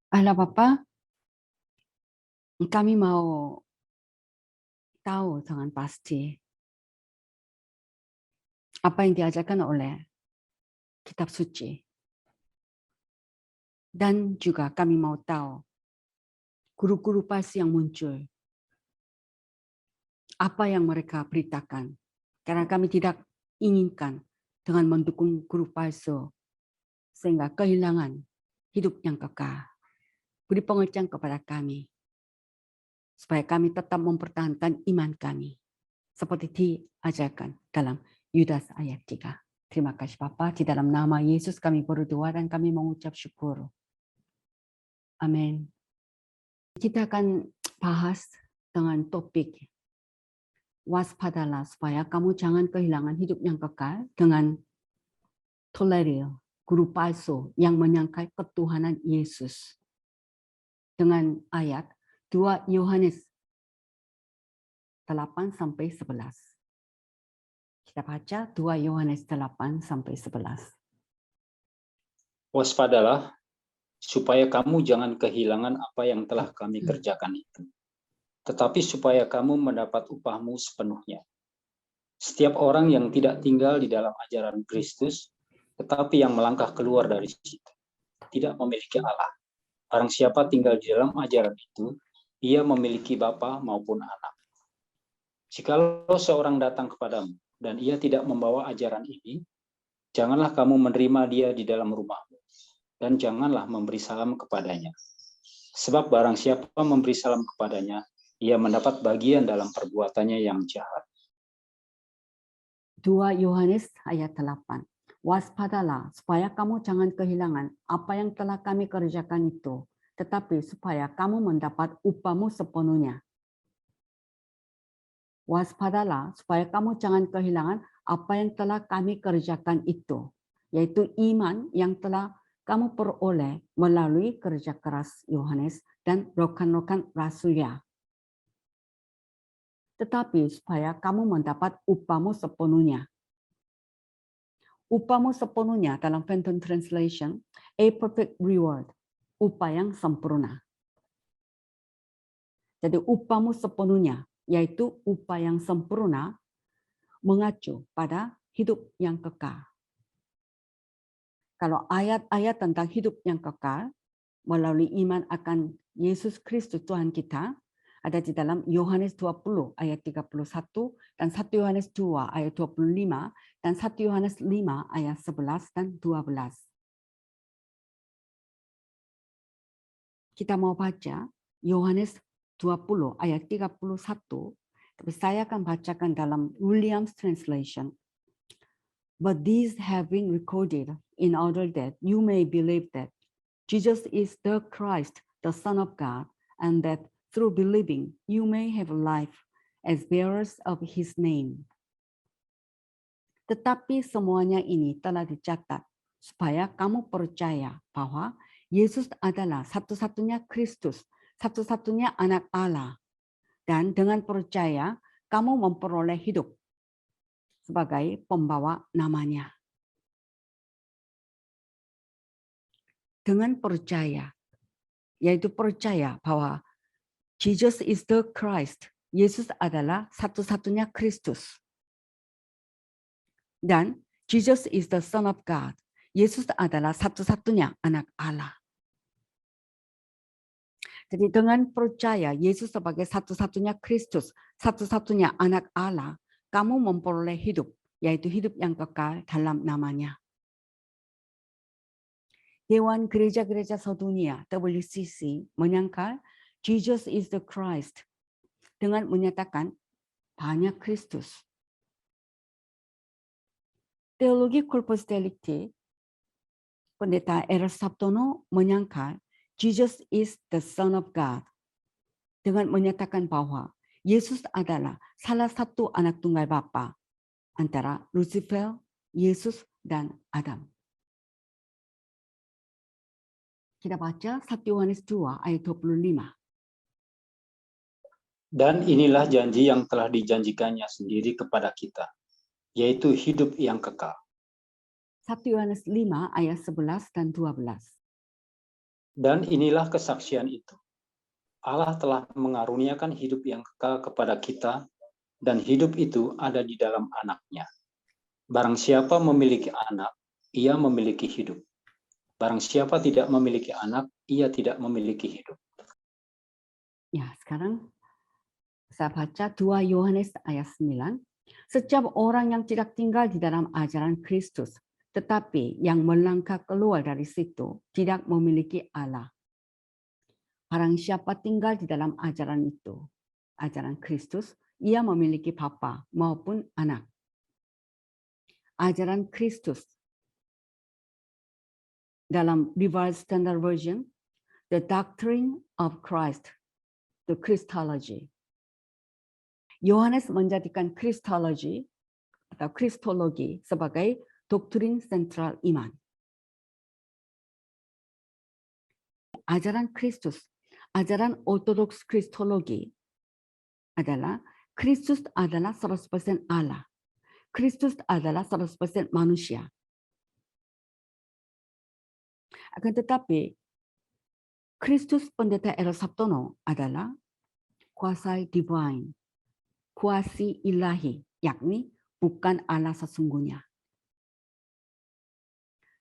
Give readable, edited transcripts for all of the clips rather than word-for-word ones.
Allah Bapa, kami mau tahu dengan pasti apa yang diajarkan oleh kitab suci. Dan juga kami mau tahu guru-guru palsu yang muncul, apa yang mereka beritakan. Karena kami tidak inginkan dengan mendukung guru palsu sehingga kehilangan hidup yang kekal. Beri pengertian kepada kami supaya kami tetap mempertahankan iman kami seperti diajarkan dalam Yudas ayat 3. Terima kasih Bapa, di dalam nama Yesus kami berdoa dan kami mengucap syukur. Amin. Kita akan bahas dengan topik waspadalah supaya kamu jangan kehilangan hidup yang kekal dengan tolerir guru palsu yang menyangkal ketuhanan Yesus. Dengan ayat 2 Yohanes 8 sampai 11. Kita baca 2 Yohanes 8 sampai 11. Waspadalah, supaya kamu jangan kehilangan apa yang telah kami kerjakan itu, tetapi supaya kamu mendapat upahmu sepenuhnya. Setiap orang yang tidak tinggal di dalam ajaran Kristus, tetapi yang melangkah keluar dari situ, tidak memiliki Allah. Barang siapa tinggal di dalam ajaran itu, ia memiliki bapa maupun anak. Jikalau seorang datang kepadamu, dan ia tidak membawa ajaran ini, janganlah kamu menerima dia di dalam rumahmu, dan janganlah memberi salam kepadanya. Sebab barang siapa memberi salam kepadanya, ia mendapat bagian dalam perbuatannya yang jahat. 2 Yohanes ayat 8. Waspadalah supaya kamu jangan kehilangan apa yang telah kami kerjakan itu, tetapi supaya kamu mendapat upahmu sepenuhnya. Waspadalah supaya kamu jangan kehilangan apa yang telah kami kerjakan itu, yaitu iman yang telah kamu peroleh melalui kerja keras Yohanes dan rekan-rekan rasulnya. Tetapi supaya kamu mendapat upahmu sepenuhnya. Upahmu sepenuhnya dalam Fenton Translation, a perfect reward, upah yang sempurna. Jadi upahmu sepenuhnya, yaitu upah yang sempurna mengacu pada hidup yang kekal. Kalau ayat-ayat tentang hidup yang kekal melalui iman akan Yesus Kristus Tuhan kita ada di dalam Yohanes 20 ayat 31 dan 1 Yohanes 2 ayat 25 dan 1 Yohanes 5 ayat 11 dan 12. Kita mau baca Yohanes 20 ayat 31, tapi saya akan bacakan dalam Williams Translation. But these have been recorded in order that you may believe that Jesus is the Christ, the Son of God, and that through believing you may have life as bearers of his name. Tetapi semuanya ini telah dicatat supaya kamu percaya bahwa Yesus adalah satu-satunya Kristus, satu-satunya anak Allah. Dan dengan percaya kamu memperoleh hidup sebagai pembawa namanya. Dengan percaya, yaitu percaya bahwa Jesus is the Christ, Yesus adalah satu-satunya Kristus. Dan Jesus is the Son of God, Yesus adalah satu-satunya anak Allah. Jadi dengan percaya Yesus sebagai satu-satunya Kristus, satu-satunya anak Allah, kamu memperoleh hidup, yaitu hidup yang kekal dalam namanya. Dewan Gereja-Gereja Sedunia WCC menyangkal Jesus is the Christ dengan menyatakan banyak Kristus. Teologi Corpus Delicti, Pendeta Eros Sabtono menyangkal Jesus is the Son of God dengan menyatakan bahwa Yesus adalah salah satu anak tunggal Bapa antara Lucifer, Yesus, dan Adam. Kita baca 1 Yohanes 2 ayat 25. Dan inilah janji yang telah dijanjikannya sendiri kepada kita, yaitu hidup yang kekal. 1 Yohanes 5 ayat 11 dan 12. Dan inilah kesaksian itu. Allah telah mengaruniakan hidup yang kekal kepada kita, dan hidup itu ada di dalam Anak-Nya. Barang siapa memiliki anak, ia memiliki hidup. Barang siapa tidak memiliki anak, ia tidak memiliki hidup. Ya, sekarang saya baca 2 Yohanes ayat 9. Setiap orang yang tidak tinggal di dalam ajaran Kristus, tetapi yang melangkah keluar dari situ, tidak memiliki Allah. Barang siapa tinggal di dalam ajaran itu, ajaran Kristus, ia memiliki Bapa maupun anak. Ajaran Kristus dalam Revised Standard Version, the doctrine of Christ, the Christology. Yohanes menjadikan Christology atau Kristologi sebagai doktrin sentral iman. Ajaran Kristus, ajaran ortodoks Kristologi adalah Kristus adalah 100% Allah. Kristus adalah 100% manusia. Akan tetapi, Kristus Pendeta Eros Sabtono adalah kuasa divine, kuasi ilahi, yakni bukan Allah sesungguhnya.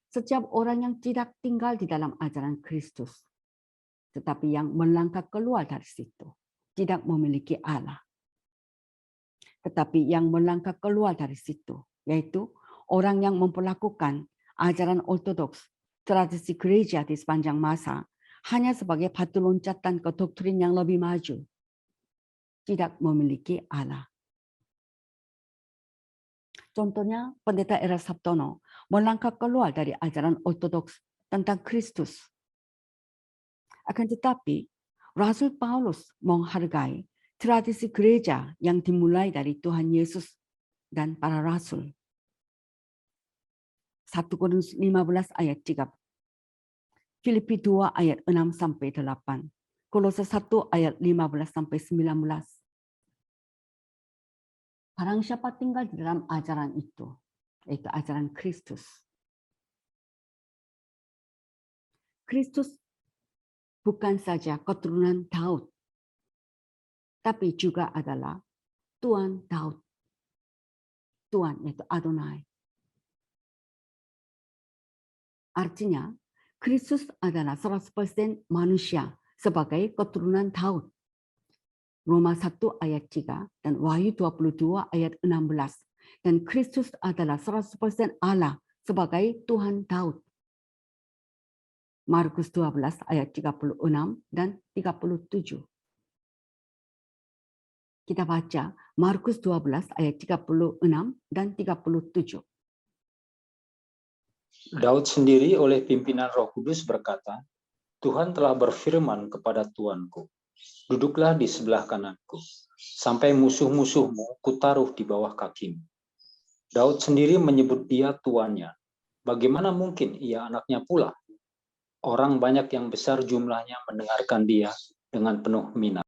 Setiap orang yang tidak tinggal di dalam ajaran Kristus, tetapi yang melangkah keluar dari situ, tidak memiliki Allah. Tetapi yang melangkah keluar dari situ, yaitu orang yang memperlakukan ajaran ortodoks, tradisi gereja di sepanjang masa, hanya sebagai batu loncatan ke doktrin yang lebih maju, tidak memiliki Allah. Contohnya, Pendeta Eros Sabtono melangkah keluar dari ajaran ortodoks tentang Kristus. Akan tetapi, Rasul Paulus menghargai tradisi gereja yang dimulai dari Tuhan Yesus dan para rasul. 1 Korintus 15 ayat 3, Filipi 2 ayat 6 sampai 8, Kolose 1 ayat 15 sampai 19. Barang siapa tinggal di dalam ajaran itu, yaitu ajaran Kristus. Kristus bukan saja keturunan Daud, tapi juga adalah Tuan Daud. Tuan yaitu Adonai. Artinya, Kristus adalah 100% manusia sebagai keturunan Daud. Roma 1 ayat 3 dan Wahyu 22 ayat 16. Dan Kristus adalah 100% Allah sebagai Tuhan Daud. Markus 12 ayat 36 dan 37. Kita baca Markus 12 ayat 36 dan 37. Daud sendiri oleh pimpinan Roh Kudus berkata, Tuhan telah berfirman kepada Tuanku, duduklah di sebelah kananku, sampai musuh-musuhmu kutaruh di bawah kakimu. Daud sendiri menyebut dia tuannya. Bagaimana mungkin ia anaknya pula? Orang banyak yang besar jumlahnya mendengarkan dia dengan penuh minat.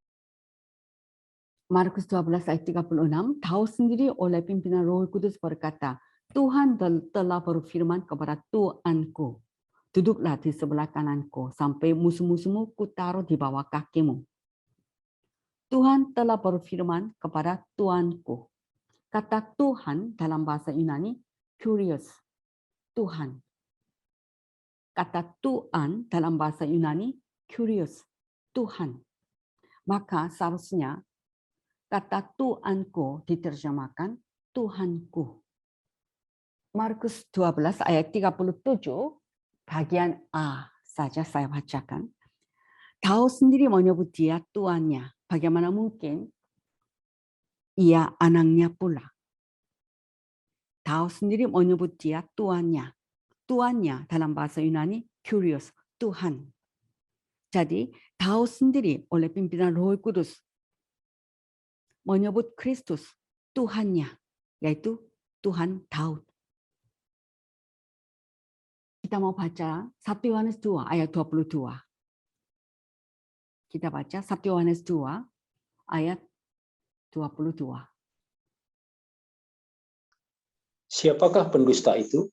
Markus 12 ayat 36, Daud sendiri oleh pimpinan Roh Kudus berkata, Tuhan telah berfirman kepada Tuanku, duduklah di sebelah kananku, sampai musuh-musuhmu kutaruh di bawah kakimu. Tuhan telah berfirman kepada Tuanku. Kata Tuhan dalam bahasa Yunani, Kyrios, Tuhan. Kata Tuhan dalam bahasa Yunani, Kyrios, Tuhan. Maka seharusnya kata Tuanku diterjemahkan Tuhanku. Markus 12 ayat 37, bagian A saja saya bacakan. Daud sendiri menyebut dia tuannya. Bagaimana mungkin ia anaknya pula? Daud sendiri menyebut dia tuannya. Tuannya dalam bahasa Yunani, Kyrios, Tuhan. Jadi, Daud sendiri oleh pimpinan Roh Kudus menyebut Kristus Tuhannya, yaitu Tuhan Daud. Kita mau baca 1 Yohanes 2 ayat 22. Kita baca 1 Yohanes 2 ayat 22. Siapakah pendusta itu?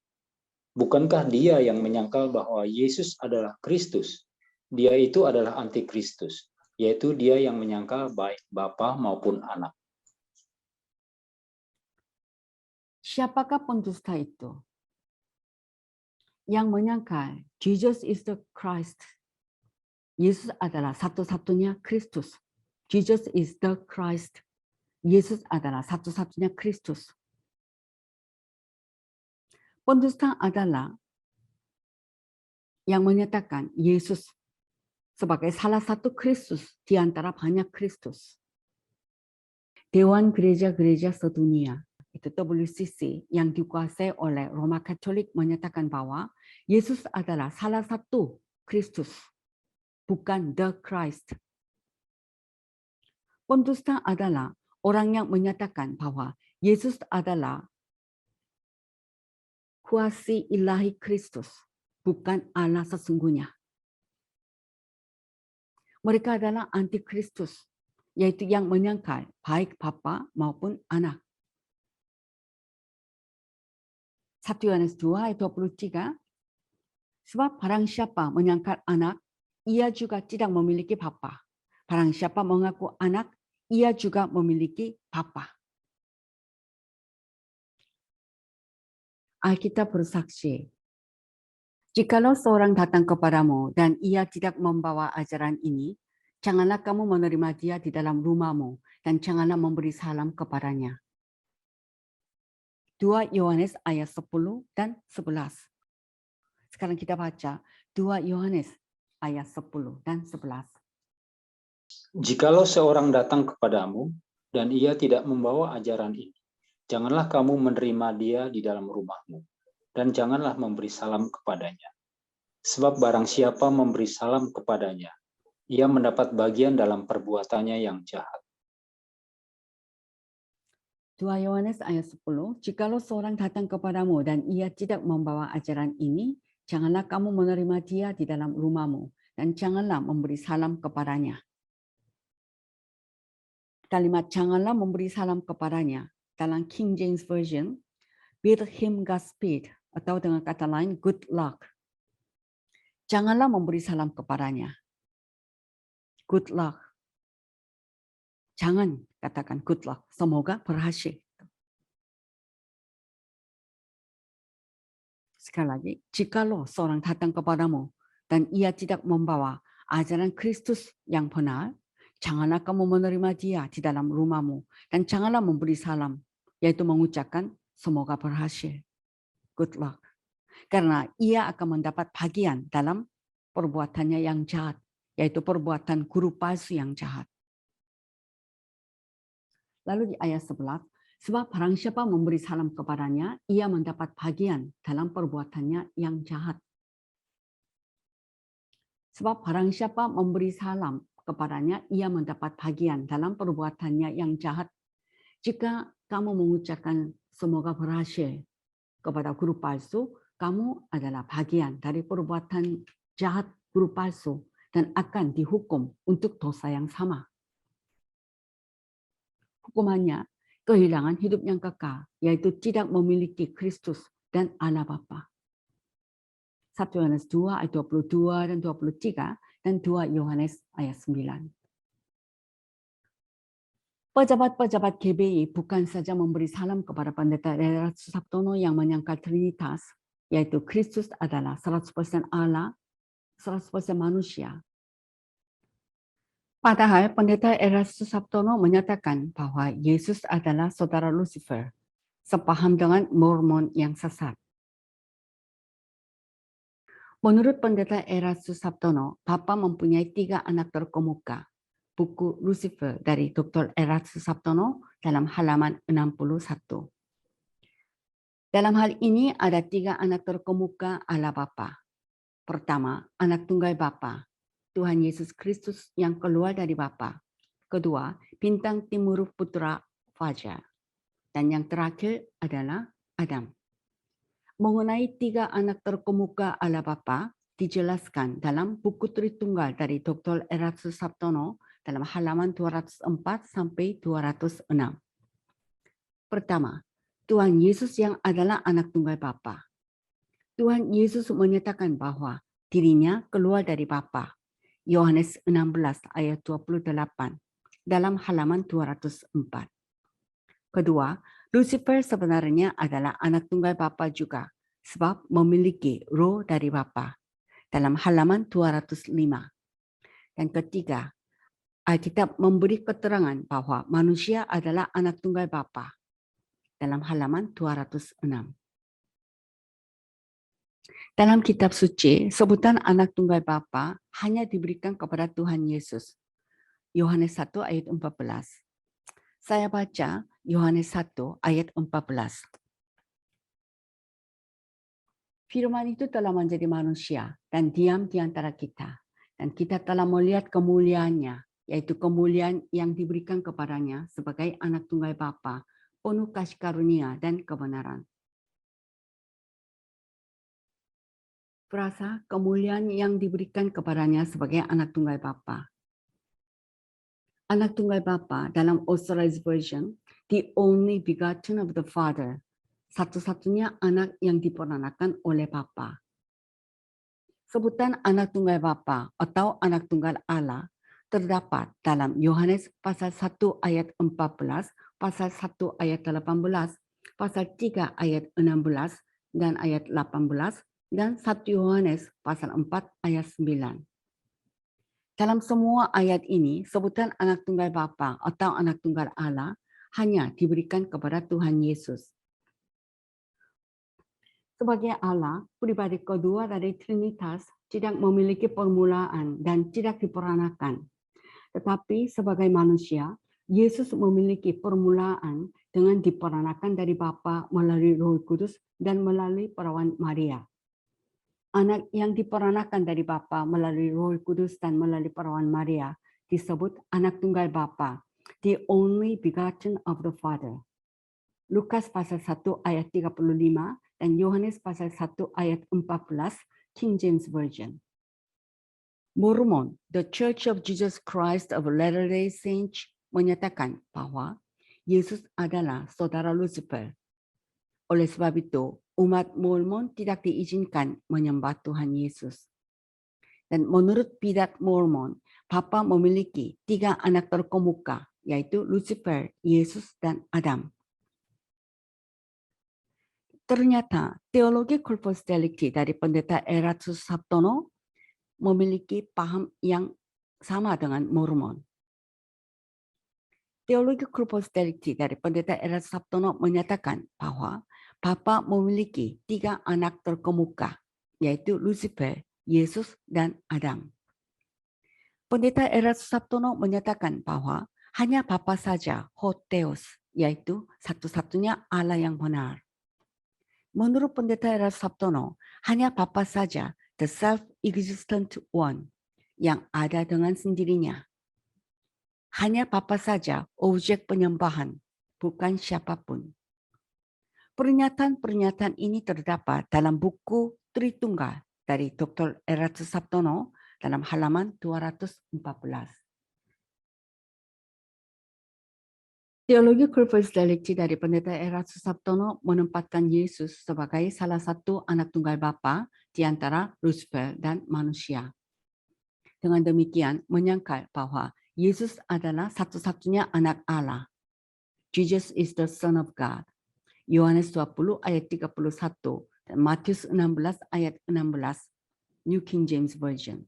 Bukankah dia yang menyangkal bahwa Yesus adalah Kristus? dia itu adalah antikristus, yaitu dia yang menyangkal baik Bapa maupun Anak. Siapakah pendusta itu? Yang menyangkal Jesus is the Christ. Yesus adalah satu-satunya Kristus. Jesus is the Christ. Yesus adalah satu-satunya Kristus. Pendusta adalah yang menyatakan Yesus sebagai salah satu Kristus di antara banyak Kristus. Dewan Gereja-Gereja Sedunia, itu WCC, yang dikuasai oleh Roma Katolik menyatakan bahwa Yesus adalah salah satu Kristus, bukan the Christ. Pendusta adalah orang yang menyatakan bahwa Yesus adalah kuasi ilahi Kristus, bukan Allah sesungguhnya. Mereka adalah antikristus, yaitu yang menyangkal baik Bapa maupun Anak. 1 Yohanes 2 ayat 23, sebab barang siapa menyangkal Anak, ia juga tidak memiliki Bapa. Barang siapa mengaku Anak, ia juga memiliki Bapa. Alkitab bersaksi, jikalau seorang datang kepadamu dan ia tidak membawa ajaran ini, janganlah kamu menerima dia di dalam rumahmu dan janganlah memberi salam kepadanya. 2 Yohanes ayat 10 dan 11. Sekarang kita baca 2 Yohanes ayat 10 dan 11. Jikalau seorang datang kepadamu dan ia tidak membawa ajaran ini, janganlah kamu menerima dia di dalam rumahmu, dan janganlah memberi salam kepadanya. Sebab barang siapa memberi salam kepadanya, ia mendapat bagian dalam perbuatannya yang jahat. 2 Yohanes ayat 10, jikalau seorang datang kepadamu dan ia tidak membawa ajaran ini, janganlah kamu menerima dia di dalam rumahmu, dan janganlah memberi salam kepadanya. Kalimat janganlah memberi salam kepadanya dalam King James Version, bid him Godspeed, atau dengan kata lain, good luck. Janganlah memberi salam kepadanya. Good luck. Jangan katakan good luck, semoga berhasil. Sekali lagi, jikalau seorang datang kepadamu dan ia tidak membawa ajaran Kristus yang benar, janganlah kamu menerima dia di dalam rumahmu dan janganlah memberi salam, yaitu mengucapkan semoga berhasil. Good luck. Karena ia akan mendapat bagian dalam perbuatannya yang jahat, yaitu perbuatan guru palsu yang jahat. Lalu di ayat 11, sebab barang siapa memberi salam kepadanya, ia mendapat bagian dalam perbuatannya yang jahat. Sebab barang siapa memberi salam kepadanya, ia mendapat bagian dalam perbuatannya yang jahat. Jika kamu mengucapkan semoga berhasil kepada guru palsu, kamu adalah bagian dari perbuatan jahat guru palsu dan akan dihukum untuk dosa yang sama. Hukumannya kehilangan hidup yang kekal, yaitu tidak memiliki Kristus dan Allah Bapa. 1 Yohanes 2 ayat 22 dan 23 dan 2 Yohanes ayat 9. Pejabat-pejabat GBI bukan saja memberi salam kepada Pendeta Erastus Sabtono yang menyangkal Trinitas, yaitu Kristus adalah 100% Allah, 100% manusia. Padahal Pendeta Erastus Sabtono menyatakan bahwa Yesus adalah saudara Lucifer, sepaham dengan Mormon yang sesat. Menurut Pendeta Erastus Sabtono, Bapa mempunyai 3 anak terkemuka. Buku Lucifer dari Dr. Erastus Sabtono dalam halaman 61. Dalam hal ini ada 3 anak terkemuka Allah Bapa. Pertama, anak tunggal Bapa, Tuhan Yesus Kristus yang keluar dari Bapa. Kedua, bintang timur putra Fajar. Dan yang terakhir adalah Adam. Mengenai 3 anak terkemuka Allah Bapa dijelaskan dalam buku Tritunggal dari Dr. Erastus Sabtono dalam halaman 204 sampai 206. Pertama, Tuhan Yesus yang adalah anak tunggal Bapa. Tuhan Yesus menyatakan bahwa dirinya keluar dari Bapa. Yohanes 16 ayat 28 dalam halaman 204. Kedua, Lucifer sebenarnya adalah anak tunggal Bapa juga, sebab memiliki roh dari Bapa dalam halaman 205. Dan ketiga, Alkitab memberi keterangan bahwa manusia adalah anak tunggal Bapa dalam halaman 206. Dalam kitab suci, sebutan anak tunggal Bapa hanya diberikan kepada Tuhan Yesus. Yohanes 1 ayat 14. Saya baca Yohanes 1 ayat 14. Firman itu telah menjadi manusia dan diam di antara kita. Dan kita telah melihat kemuliaannya, yaitu kemuliaan yang diberikan kepadanya sebagai anak tunggal Bapa, penuh kasih karunia dan kebenaran. Frasa kemuliaan yang diberikan kepadanya sebagai anak tunggal Bapa. Anak tunggal Bapa dalam Authorized Version, the only begotten of the Father, satu-satunya anak yang diperanakan oleh Bapa. Sebutan anak tunggal Bapa atau anak tunggal Allah terdapat dalam Yohanes pasal 1 ayat 14, pasal 1 ayat 18, pasal 3 ayat 16 dan ayat 18, dan 1 Yohanes pasal 4 ayat 9. Dalam semua ayat ini, sebutan anak tunggal Bapa atau anak tunggal Allah hanya diberikan kepada Tuhan Yesus. Sebagai Allah, pribadi kedua dari Trinitas tidak memiliki permulaan dan tidak diperanakan. Tetapi sebagai manusia, Yesus memiliki permulaan dengan diperanakan dari Bapa melalui Roh Kudus dan melalui perawan Maria. Anak yang diperanakan dari Bapa melalui Roh Kudus dan melalui perawan Maria disebut anak tunggal Bapa, the only begotten of the Father. Lukas pasal 1 ayat 35 dan Yohanes pasal 1 ayat 14, King James Version. Mormon, The Church of Jesus Christ of Latter-day Saints, menyatakan bahwa Yesus adalah saudara Lucifer. Oleh sebab itu, umat Mormon tidak diizinkan menyembah Tuhan Yesus. Dan menurut bidat Mormon, Bapa memiliki 3 anak terkemuka, yaitu Lucifer, Yesus, dan Adam. Ternyata teologi corpus delicti dari pendeta Erastus Sabtono memiliki paham yang sama dengan Mormon. Teologi corpus delicti dari pendeta Erastus Sabtono menyatakan bahwa Bapa memiliki 3 anak terkemuka, yaitu Lucifer, Yesus, dan Adam. Pendeta Erastus Sabtono menyatakan bahwa hanya Bapa saja, Hotheos, yaitu satu-satunya Allah yang benar. Menurut pendeta Erastus Sabtono, hanya Bapa saja, the self-existent one, yang ada dengan sendirinya. Hanya Bapa saja objek penyembahan, bukan siapapun. Pernyataan-pernyataan ini terdapat dalam buku Tritunggal dari Dr. Erastus Sabtono dalam halaman 214. Teologi corpus delicti dari pendeta Erastus Sabtono menempatkan Yesus sebagai salah satu anak tunggal Bapa di antara Lucifer dan manusia. Dengan demikian menyangkal bahwa Yesus adalah satu-satunya anak Allah. Jesus is the Son of God. Yohanes 20 ayat 31 dan Matius 16 ayat 16, New King James Version.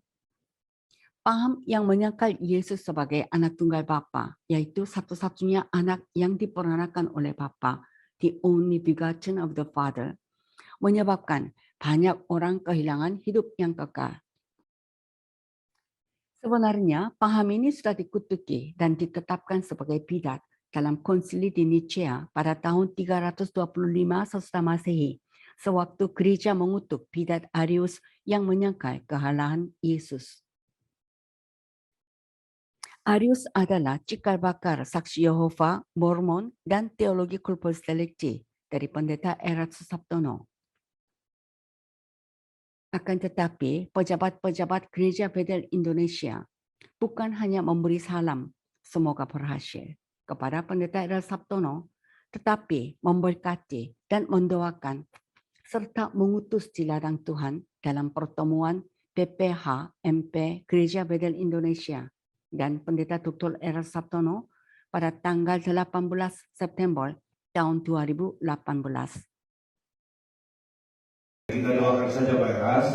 Paham yang menyangkal Yesus sebagai anak tunggal Bapa, yaitu satu-satunya anak yang diperanakan oleh Bapa, the only begotten of the Father, menyebabkan banyak orang kehilangan hidup yang kekal. Sebenarnya, paham ini sudah dikutuki dan ditetapkan sebagai bidat dalam konsili di Nicea pada tahun 325 sesudah Masehi, sewaktu gereja mengutuk bidat Arius yang menyangkal kealahan Yesus. Arius adalah cikal bakal saksi Yehova, Mormon, dan teologi corpus delicti dari pendeta Erastus Sabtono. Akan tetapi, pejabat-pejabat gereja Bethel Indonesia bukan hanya memberi salam, semoga berhasil, kepada pendeta Erastus Sabtono, tetapi memberkati dan mendoakan serta mengutus di ladang Tuhan dalam pertemuan PPH, MP, Gereja Bethel Indonesia, dan Pendeta Dr. Eros Sabtono pada tanggal 18 September tahun 2018. Kita doakan saja Pak Eras,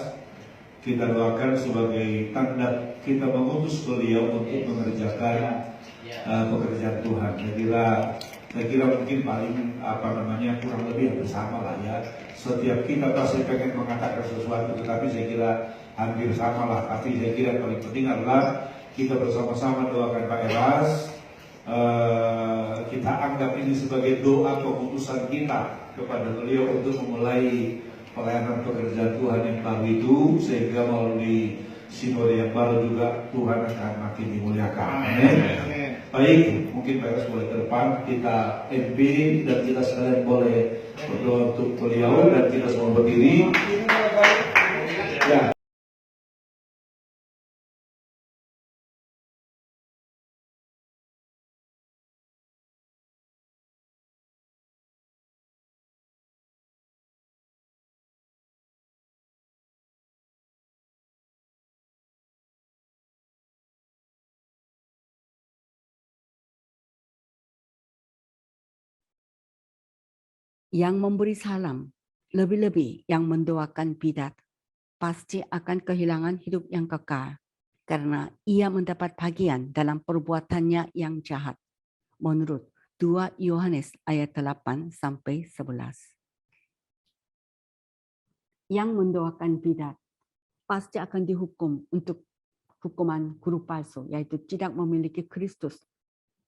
kita doakan sebagai tanda kita mengutus beliau untuk mengerjakan pekerjaan Tuhan. Saya kira mungkin paling kurang lebih hampir sama lah ya. Setiap kita pasti pengen mengatakan sesuatu, tetapi saya kira hampir sama lah. Tapi saya kira paling penting adalah kita bersama-sama doakan Pak Eras. Kita anggap ini sebagai doa keputusan kita kepada beliau untuk memulai pelayanan pekerjaan Tuhan yang baru itu, sehingga melalui sinode yang baru juga Tuhan akan makin dimuliakan. Amin. Baik, mungkin Pak Eras boleh ke depan, kita MP dan kita sekalian boleh berdoa untuk beliau dan kita semua berdiri. Ya. Yang memberi salam, lebih-lebih yang mendoakan bidat, pasti akan kehilangan hidup yang kekal, karena ia mendapat bagian dalam perbuatannya yang jahat. Menurut 2 Yohanes ayat 8 sampai 11. Yang mendoakan bidat pasti akan dihukum untuk hukuman guru palsu, yaitu tidak memiliki Kristus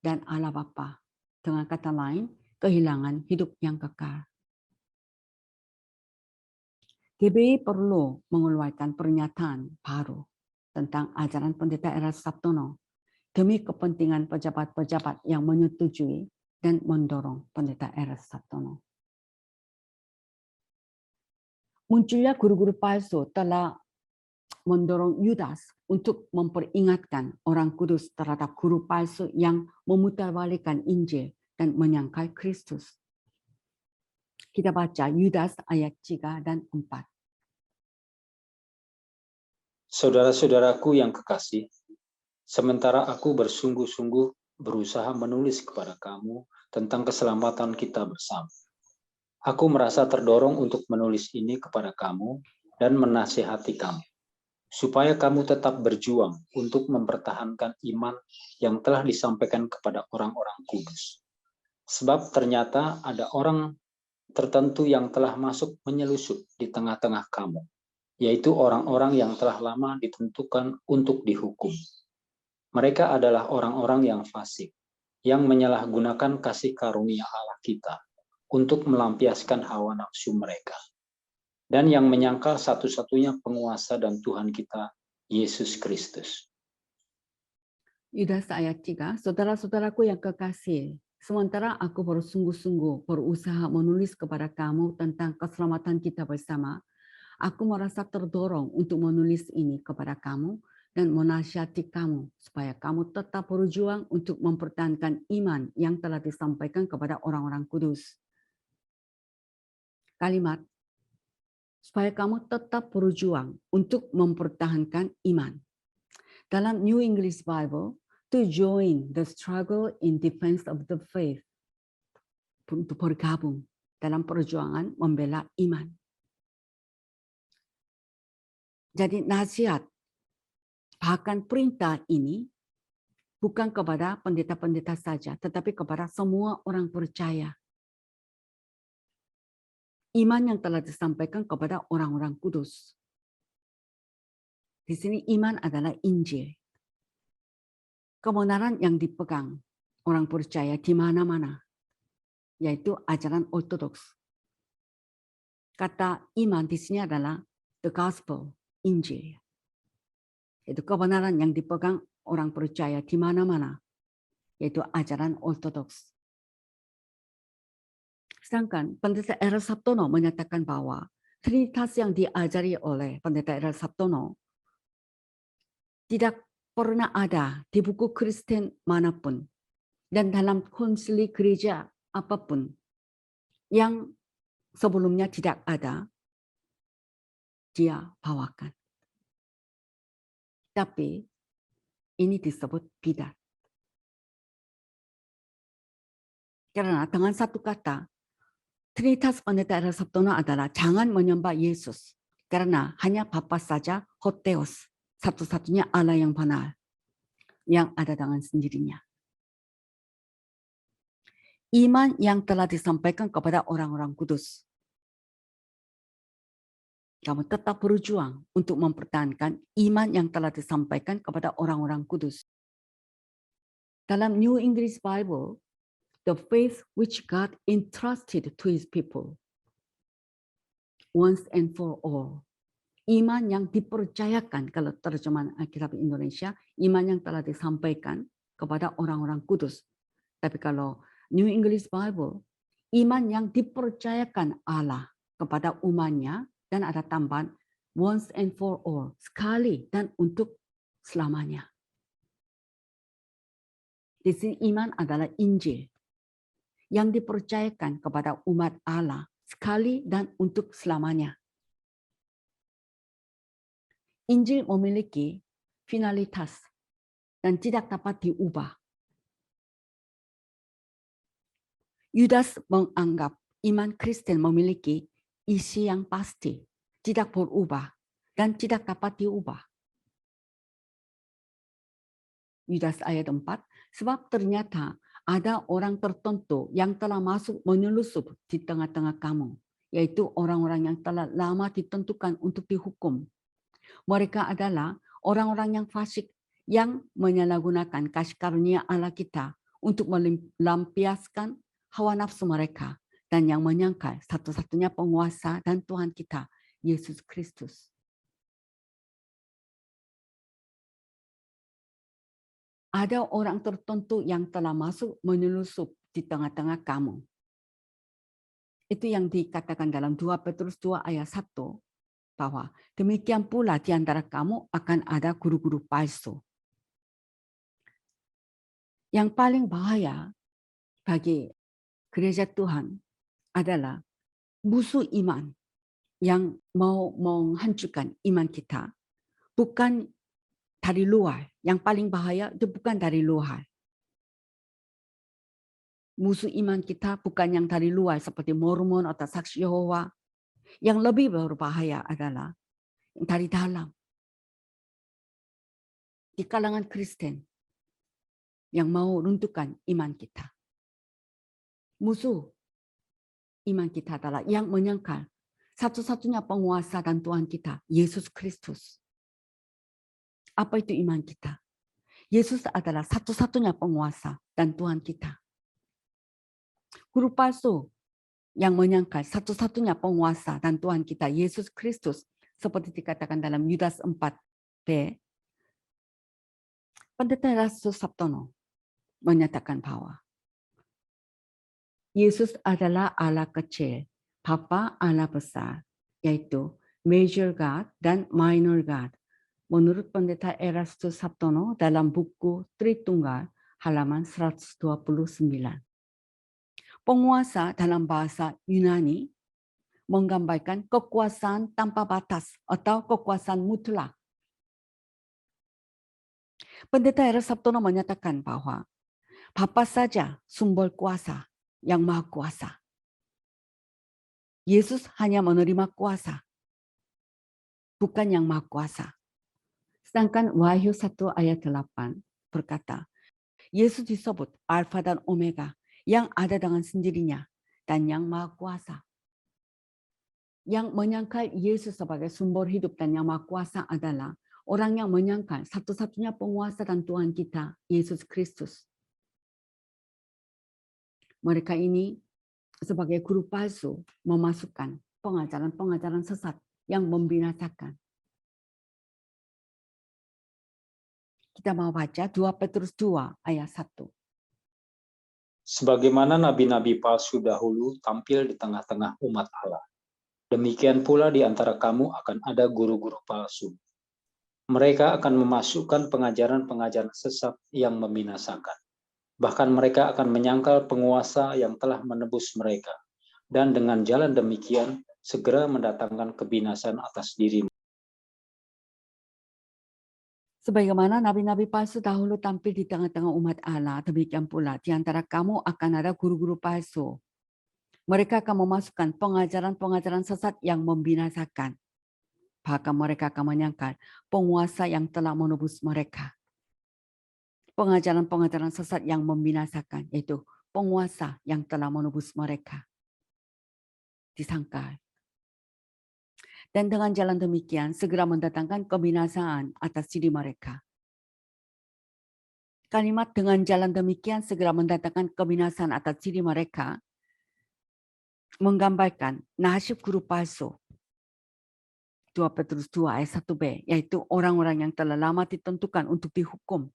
dan Allah Bapa. Dengan kata lain, kehilangan hidup yang kekal. GBI perlu mengeluarkan pernyataan baru tentang ajaran Pendeta Eros Sabtono demi kepentingan pejabat-pejabat yang menyetujui dan mendorong Pendeta Eros Sabtono. Munculnya guru-guru palsu telah mendorong Yudas untuk memperingatkan orang kudus terhadap guru palsu yang memutarbalikkan Injil dan menyangkal Kristus. Kita baca Yudas ayat 3 dan 4. Saudara-saudaraku yang kekasih, sementara aku bersungguh-sungguh berusaha menulis kepada kamu tentang keselamatan kita bersama, aku merasa terdorong untuk menulis ini kepada kamu dan menasihati kamu, supaya kamu tetap berjuang untuk mempertahankan iman yang telah disampaikan kepada orang-orang kudus. Sebab ternyata ada orang tertentu yang telah masuk menyelusup di tengah-tengah kamu, yaitu orang-orang yang telah lama ditentukan untuk dihukum. Mereka adalah orang-orang yang fasik, yang menyalahgunakan kasih karunia Allah kita untuk melampiaskan hawa nafsu mereka, dan yang menyangkal satu-satunya penguasa dan Tuhan kita, Yesus Kristus. Yudas ayat 3, saudara-saudaraku yang kekasih, sementara aku bersungguh-sungguh berusaha menulis kepada kamu tentang keselamatan kita bersama, aku merasa terdorong untuk menulis ini kepada kamu dan menasihati kamu supaya kamu tetap berjuang untuk mempertahankan iman yang telah disampaikan kepada orang-orang kudus. Kalimat, supaya kamu tetap berjuang untuk mempertahankan iman. Dalam New English Bible, to join the struggle in defense of the faith. Untuk bergabung dalam perjuangan membela iman. Jadi nasihat, bahkan perintah ini bukan kepada pendeta-pendeta saja, tetapi kepada semua orang percaya. Iman yang telah disampaikan kepada orang-orang kudus. Di sini iman adalah Injil. Kebenaran yang dipegang orang percaya di mana-mana, yaitu ajaran ortodoks. Kata iman di sini adalah the gospel, Injil. Itu kebenaran yang dipegang orang percaya di mana-mana, yaitu ajaran ortodoks. Sedangkan Pendeta Eros Sabtono menyatakan bahwa Trinitas yang diajari oleh Pendeta Eros Sabtono tidak pernah ada di buku Kristen manapun dan dalam konsili gereja apapun yang sebelumnya tidak ada, dia bawakan. Tapi ini disebut bidat. Karena dengan satu kata, Trinitas Pendeta Era Sabtono adalah jangan menyembah Yesus. Karena hanya Bapa saja, Hotheos, satu-satunya Allah yang benar, yang ada dengan sendirinya. Iman yang telah disampaikan kepada orang-orang kudus. Kamu tetap berjuang untuk mempertahankan iman yang telah disampaikan kepada orang-orang kudus. Dalam New English Bible, the faith which God entrusted to his people once and for all. Iman yang dipercayakan, kalau terjemahan Alkitab Indonesia, iman yang telah disampaikan kepada orang-orang kudus. Tapi kalau New English Bible, iman yang dipercayakan Allah kepada umatnya, dan ada tambahan once and for all, sekali dan untuk selamanya. Di sini iman adalah Injil yang dipercayakan kepada umat Allah sekali dan untuk selamanya. Injil memiliki finalitas dan tidak dapat diubah. Yudas menganggap iman Kristen memiliki isi yang pasti, tidak berubah, dan tidak dapat diubah. Yudas ayat 4, sebab ternyata ada orang tertentu yang telah masuk menyelusup di tengah-tengah kamu, yaitu orang-orang yang telah lama ditentukan untuk dihukum. Mereka adalah orang-orang yang fasik yang menyalahgunakan kasih karunia Allah kita untuk melampiaskan hawa nafsu mereka dan yang menyangkal satu-satunya penguasa dan Tuhan kita, Yesus Kristus. Ada orang tertentu yang telah masuk menyelusup di tengah-tengah kamu. Itu yang dikatakan dalam 2 Petrus 2 ayat 1, bahwa demikian pula di antara kamu akan ada guru-guru palsu. Yang paling bahaya bagi gereja Tuhan adalah musuh iman yang mau menghancurkan iman kita, bukan dari luar. Yang paling bahaya itu bukan dari luar. Musuh iman kita bukan yang dari luar seperti Mormon atau Saksi Yehova. Yang lebih berbahaya adalah yang dari dalam. Di kalangan Kristen yang mau runtuhkan iman kita. Musuh iman kita adalah yang menyangkal satu-satunya penguasa dan Tuhan kita, Yesus Kristus. Apa itu iman kita? Yesus adalah satu-satunya penguasa dan Tuhan kita. Guru palsu yang menyangkal satu-satunya penguasa dan Tuhan kita, Yesus Kristus, seperti dikatakan dalam Yudas 4b, Pendeta Erastus Sabtono menyatakan bahwa Yesus adalah Allah kecil, Bapa Allah besar, yaitu Major God dan Minor God. Menurut Pendeta Erastus Sabtono dalam buku Tritunggal halaman 129. Penguasa dalam bahasa Yunani menggambarkan kekuasaan tanpa batas atau kekuasaan mutlak. Pendeta Erastus Sabtono menyatakan bahwa Bapa saja sumber kuasa yang maha kuasa. Yesus hanya menerima kuasa, bukan yang maha kuasa. Sedangkan Wahyu 1 ayat 8 berkata, Yesus disebut Alfa dan Omega, yang ada dengan sendirinya dan yang maha kuasa. Yang menyangkal Yesus sebagai sumber hidup dan yang maha kuasa adalah orang yang menyangkal satu-satunya penguasa dan Tuhan kita, Yesus Kristus. Mereka ini sebagai guru palsu memasukkan pengajaran-pengajaran sesat yang membinasakan. Kita mau baca 2 Petrus 2 ayat 1. Sebagaimana nabi-nabi palsu dahulu tampil di tengah-tengah umat Allah, demikian pula di antara kamu akan ada guru-guru palsu. Mereka akan memasukkan pengajaran-pengajaran sesat yang membinasakan. Bahkan mereka akan menyangkal penguasa yang telah menebus mereka, dan dengan jalan demikian segera mendatangkan kebinasan atas diri. Sebagaimana nabi-nabi palsu dahulu tampil di tengah-tengah umat Allah, demikian pula di antara kamu akan ada guru-guru palsu. Mereka akan memasukkan pengajaran-pengajaran sesat yang membinasakan. Bahkan mereka akan menyangkal penguasa yang telah menebus mereka. Pengajaran-pengajaran sesat yang membinasakan, yaitu penguasa yang telah menebus mereka. Disangkal. Dan dengan jalan demikian segera mendatangkan kebinasaan atas diri mereka. Kalimat dengan jalan demikian segera mendatangkan kebinasaan atas diri mereka menggambarkan nasib guru palsu. 2 Petrus 2 ayat 1b, yaitu orang-orang yang telah lama ditentukan untuk dihukum.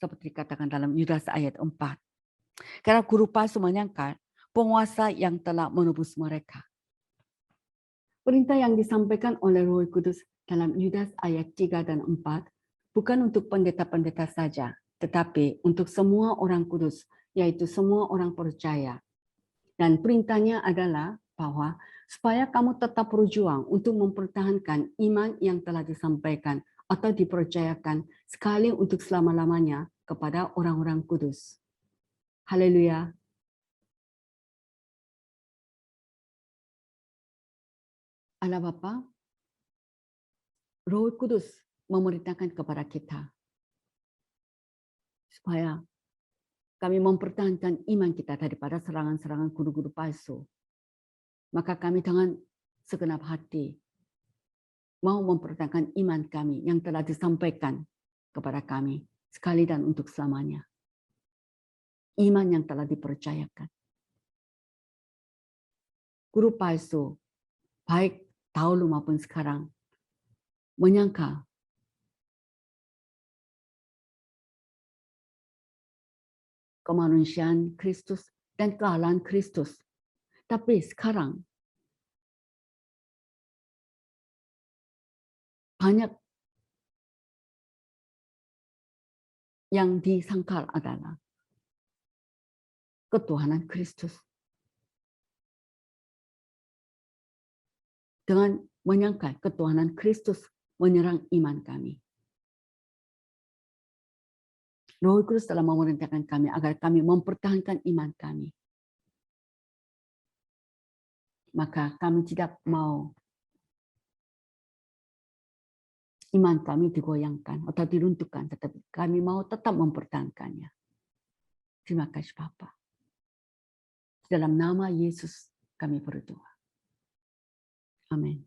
Seperti dikatakan dalam Yudas ayat 4. Karena guru palsu menyangkal penguasa yang telah menebus mereka. Perintah yang disampaikan oleh Roh Kudus dalam Yudas ayat 3 dan 4 bukan untuk pendeta-pendeta saja, tetapi untuk semua orang kudus, yaitu semua orang percaya. Dan perintahnya adalah bahwa supaya kamu tetap berjuang untuk mempertahankan iman yang telah disampaikan atau dipercayakan sekali untuk selama-lamanya kepada orang-orang kudus. Haleluya. Allah Bapa, Roh Kudus memerintahkan kepada kita supaya kami mempertahankan iman kita daripada serangan-serangan guru-guru palsu. Maka kami dengan segenap hati mau mempertahankan iman kami yang telah disampaikan kepada kami sekali dan untuk selamanya. Iman yang telah dipercayakan. Guru palsu, baik dahulu maupun sekarang, menyangka kemanusiaan Kristus dan kealahan Kristus. Tapi sekarang banyak yang disangkal adalah ketuhanan Kristus. Dengan menyangkal ketuhanan Kristus menyerang iman kami. Roh Kudus telah memerintahkan kami agar kami mempertahankan iman kami. Maka kami tidak mau iman kami digoyangkan atau diruntuhkan, tetapi kami mau tetap mempertahankannya. Terima kasih Bapa. Dalam nama Yesus kami berdoa. Amin.